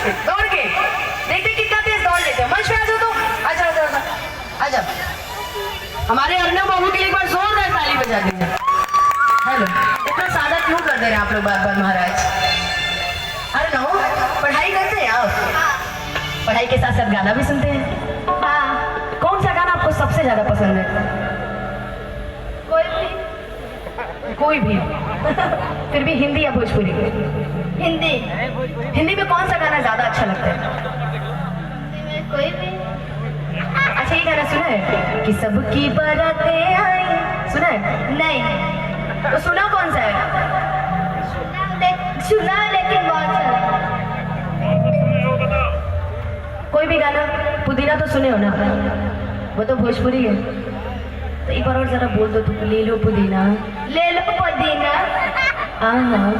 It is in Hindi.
से दौड़ के देखते कितना तेज दौड़ लेते हैं। मंच पे आ जाओ तो आ जाओ आ जाओ। हमारे अर्नब बाबू के लिए एक बार जोरदार ताली बजा दीजिए। हेलो, इतना सादा क्यों कर दे रहे हैं आप लोग बार बार महाराज? अरे नो, पढ़ाई करते हैं आप? पढ़ाई के साथ साथ गाना भी सुनते हैं? हाँ। कौन सा गाना आपको सबसे ज्यादा पसंद है? कोई भी फिर भी हिंदी या भोजपुरी? हिंदी। हिंदी में कौन सा गाना ज्यादा अच्छा लगता है? कोई भी। अच्छा, ये गाना सुना है कि सबकी बारातें आई, सुना है? नहीं। तो सुना कौन सा है? सुना लेकिन बहुत सारा। कोई भी गाना। पुदीना तो सुने हो ना? वो तो भोजपुरी है। तो एक बार और जरा बोल दो तुम, ले लो पुदीना, ले लो पुदीना। हाँ।